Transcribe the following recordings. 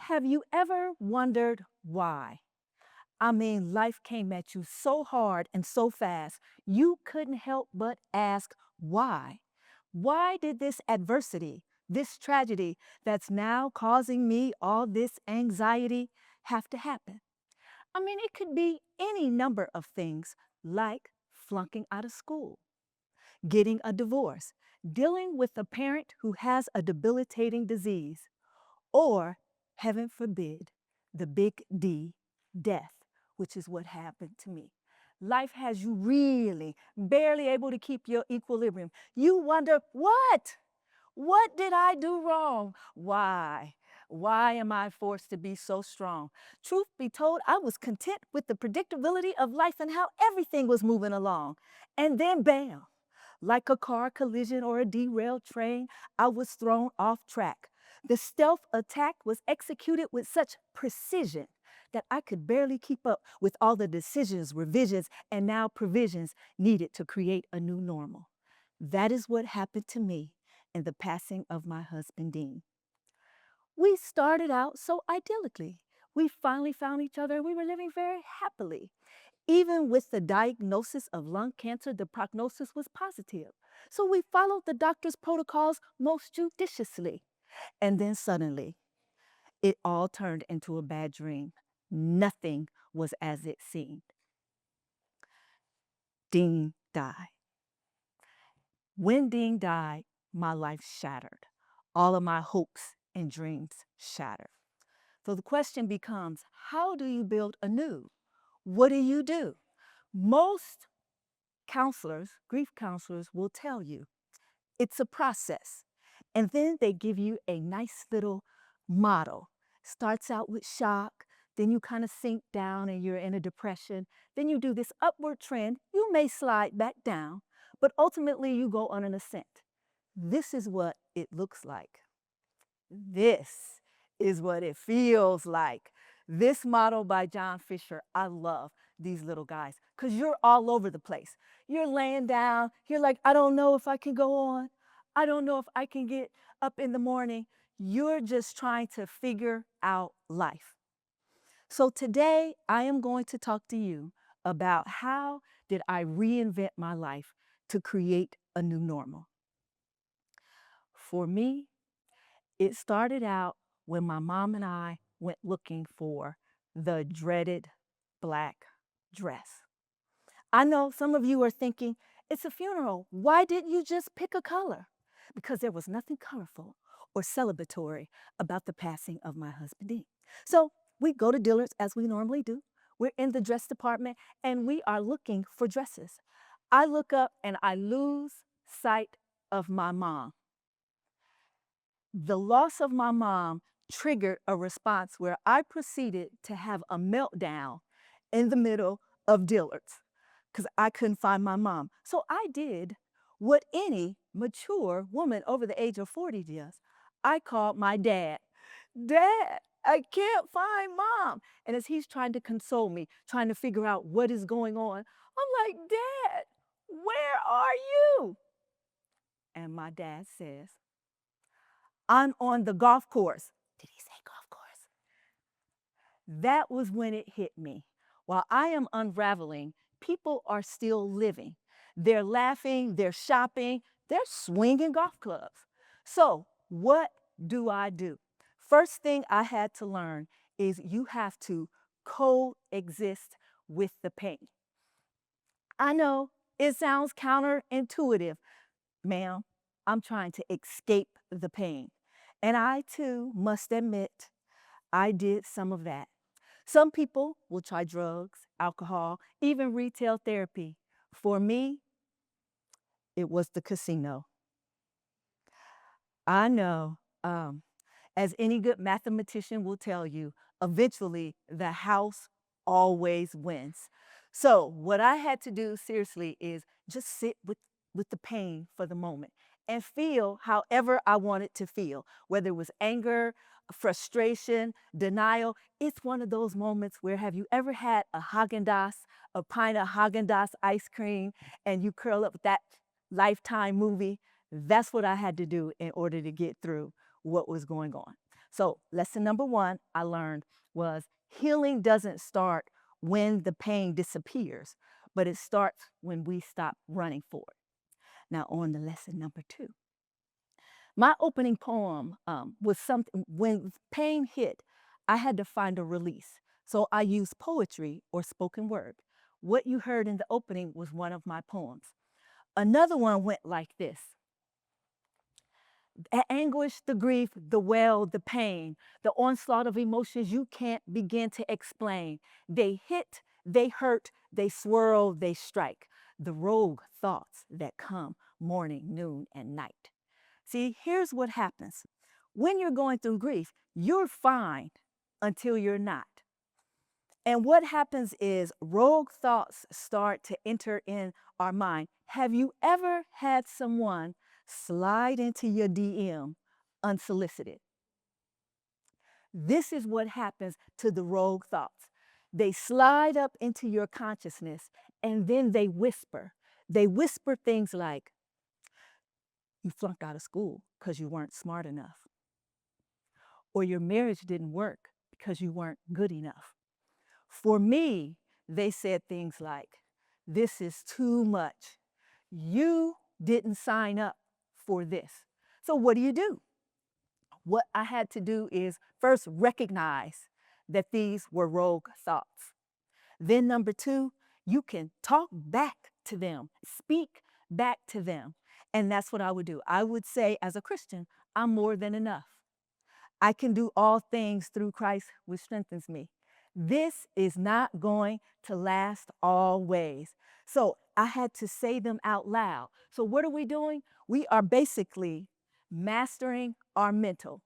Have you ever wondered why? I mean, life came at you so hard and so fast, you couldn't help but ask why. Why did this adversity, this tragedy that's now causing me all this anxiety have to happen? I mean, it could be any number of things like flunking out of school, getting a divorce, dealing with a parent who has a debilitating disease, or, heaven forbid, the big D, death, which is what happened to me. Life has you really barely able to keep your equilibrium. You wonder, what? What did I do wrong? Why? Why am I forced to be so strong? Truth be told, I was content with the predictability of life and how everything was moving along. And then bam, like a car collision or a derailed train, I was thrown off track. The stealth attack was executed with such precision that I could barely keep up with all the decisions, revisions, and now provisions needed to create a new normal. That is what happened to me in the passing of my husband, Dean. We started out so idyllically. We finally found each other and we were living very happily. Even with the diagnosis of lung cancer, the prognosis was positive. So we followed the doctor's protocols most judiciously. And then suddenly, it all turned into a bad dream. Nothing was as it seemed. Dean died. When Dean died, my life shattered. All of my hopes and dreams shattered. So the question becomes, how do you build anew? What do you do? Most counselors, grief counselors, will tell you it's a process. And then they give you a nice little model. Starts out with shock, then you kind of sink down and you're in a depression. Then you do this upward trend. You may slide back down, but ultimately you go on an ascent. This is what it looks like. This is what it feels like. This model by John Fisher, I love these little guys because you're all over the place. You're laying down. You're like, I don't know if I can go on. I don't know if I can get up in the morning. You're just trying to figure out life. So today I am going to talk to you about how did I reinvent my life to create a new normal. For me, it started out when my mom and I went looking for the dreaded black dress. I know some of you are thinking, it's a funeral. Why didn't you just pick a color? Because there was nothing colorful or celebratory about the passing of my husband, Dean. So we go to Dillard's as we normally do. We're in the dress department and we are looking for dresses. I look up and I lose sight of my mom. The loss of my mom triggered a response where I proceeded to have a meltdown in the middle of Dillard's because I couldn't find my mom. So I did what any mature woman over the age of 40 does. I called my dad. Dad, I can't find mom. And as he's trying to console me, trying to figure out what is going on, I'm like, Dad, where are you? And my dad says, I'm on the golf course. Did he say golf course? That was when it hit me. While I am unraveling, people are still living. They're laughing, they're shopping, they're swinging golf clubs. So what do I do? First thing I had to learn is you have to coexist with the pain. I know it sounds counterintuitive, ma'am. I'm trying to escape the pain. And I too must admit, I did some of that. Some people will try drugs, alcohol, even retail therapy. For me, it was the casino. I know, as any good mathematician will tell you, eventually the house always wins. So what I had to do seriously is just sit with the pain for the moment and feel however I wanted to feel, whether it was anger, frustration, denial. It's one of those moments where, have you ever had a Haagen-Dazs, a pint of Haagen-Dazs ice cream, and you curl up with that Lifetime movie? That's what I had to do in order to get through what was going on. So lesson number one I learned was healing doesn't start when the pain disappears, but it starts when we stop running for it. Now on to lesson number two. My opening poem was something when pain hit, I had to find a release. So I used poetry or spoken word. What you heard in the opening was one of my poems. Another one went like this: the anguish, the grief, the wail, the pain, the onslaught of emotions you can't begin to explain. They hit, they hurt, they swirl, they strike. The rogue thoughts that come morning, noon, and night. See, here's what happens. When you're going through grief, you're fine until you're not. And what happens is rogue thoughts start to enter in our mind. Have you ever had someone slide into your DM unsolicited? This is what happens to the rogue thoughts. They slide up into your consciousness and then they whisper. They whisper things like, you flunked out of school because you weren't smart enough, or your marriage didn't work because you weren't good enough. For me, they said things like, this is too much. You didn't sign up for this. So what do? What I had to do is first recognize that these were rogue thoughts. Then number two, you can talk back to them, speak back to them. And that's what I would do. I would say, as a Christian, I'm more than enough. I can do all things through Christ, which strengthens me. This is not going to last always. So I had to say them out loud. So what are we doing? We are basically mastering our mental.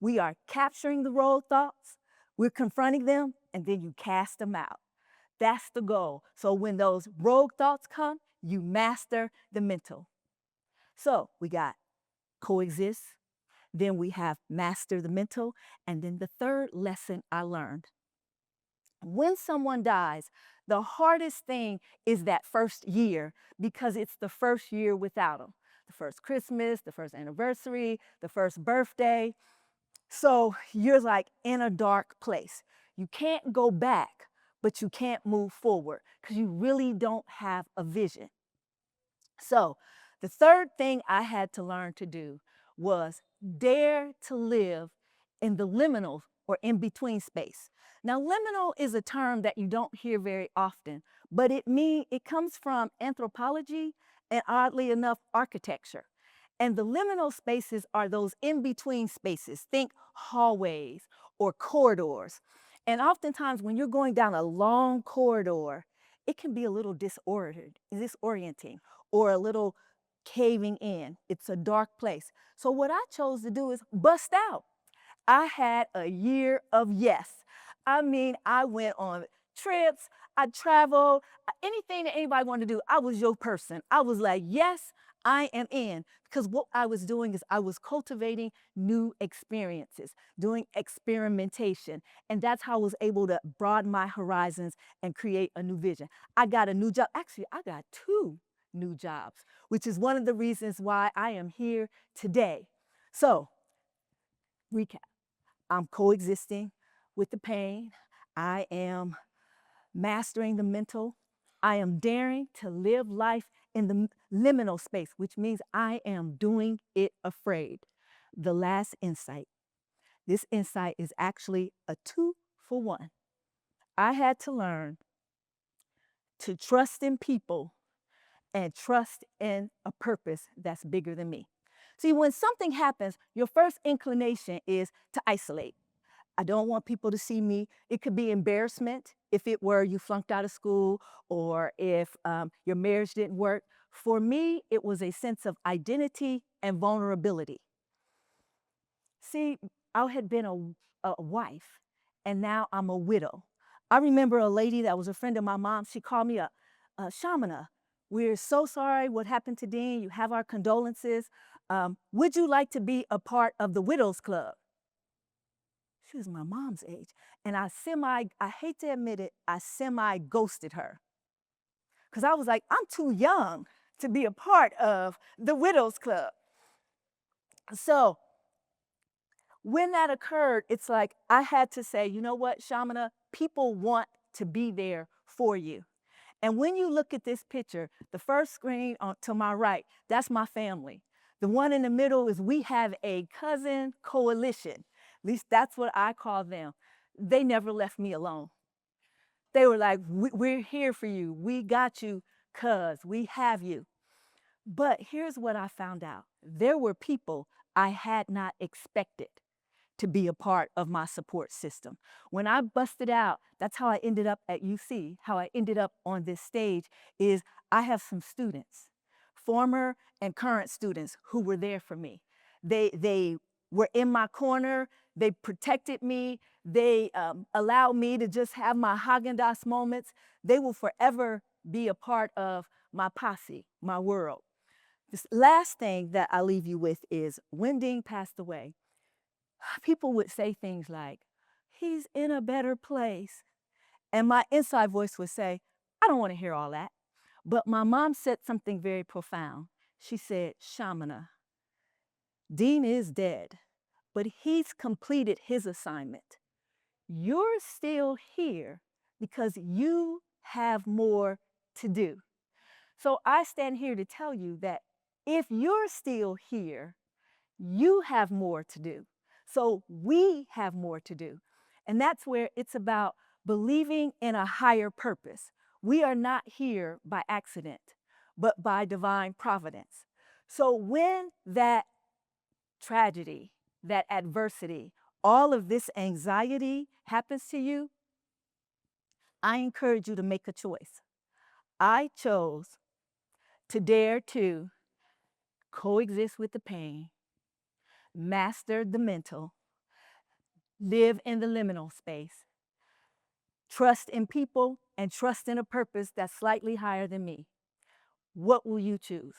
We are capturing the rogue thoughts, we're confronting them, and then you cast them out. That's the goal. So when those rogue thoughts come, you master the mental. So we got coexist, then we have master the mental, and then the third lesson I learned. When someone dies, the hardest thing is that first year because it's the first year without them. The first Christmas, the first anniversary, the first birthday. So you're like in a dark place. You can't go back, but you can't move forward because you really don't have a vision. So the third thing I had to learn to do was dare to live in the liminal or in between space. Now, liminal is a term that you don't hear very often, but it comes from anthropology and, oddly enough, architecture. And the liminal spaces are those in-between spaces. Think hallways or corridors. And oftentimes when you're going down a long corridor, it can be a little disorienting or a little caving in. It's a dark place. So what I chose to do is bust out. I had a year of yes. I mean, I went on trips, I traveled, anything that anybody wanted to do, I was your person. I was like, yes, I am in. Because what I was doing is I was cultivating new experiences, doing experimentation. And that's how I was able to broaden my horizons and create a new vision. I got a new job. Actually, I got two new jobs, which is one of the reasons why I am here today. So, recap. I'm coexisting with the pain. I am mastering the mental. I am daring to live life in the liminal space, which means I am doing it afraid. The last insight. This insight is actually a 2-for-1. I had to learn to trust in people and trust in a purpose that's bigger than me. See, when something happens, your first inclination is to isolate. I don't want people to see me. It could be embarrassment if it were you flunked out of school or if your marriage didn't work. For me, it was a sense of identity and vulnerability. See, I had been a wife and now I'm a widow. I remember a lady that was a friend of my mom. She called me up, Chamina, we're so sorry what happened to Dean. You have our condolences. Would you like to be a part of the Widows Club? She was my mom's age. And I hate to admit it, I semi-ghosted her. Because I was like, I'm too young to be a part of the Widows Club. So When that occurred, it's like I had to say, you know what, Chamina, people want to be there for you. And when you look at this picture, the first screen to my right, that's my family. The one in the middle is we have a cousin coalition. At least that's what I call them. They never left me alone. They were like, we're here for you. We got you, cuz we have you. But here's what I found out. There were people I had not expected to be a part of my support system. When I busted out, that's how I ended up at UC, how I ended up on this stage is I have some students, former and current students who were there for me. They were in my corner, they protected me, they allowed me to just have my Haagen-Dazs moments. They will forever be a part of my posse, my world. This last thing that I leave you with is when Dean passed away, people would say things like, he's in a better place. And my inside voice would say, I don't want to hear all that. But my mom said something very profound. She said, Chamina, Dean is dead, but he's completed his assignment. You're still here because you have more to do. So I stand here to tell you that if you're still here, you have more to do. So we have more to do. And that's where it's about believing in a higher purpose. We are not here by accident, but by divine providence. So when that tragedy, that adversity, all of this anxiety happens to you, I encourage you to make a choice. I chose to dare to coexist with the pain, master the mental, live in the liminal space, trust in people, and trust in a purpose that's slightly higher than me. What will you choose?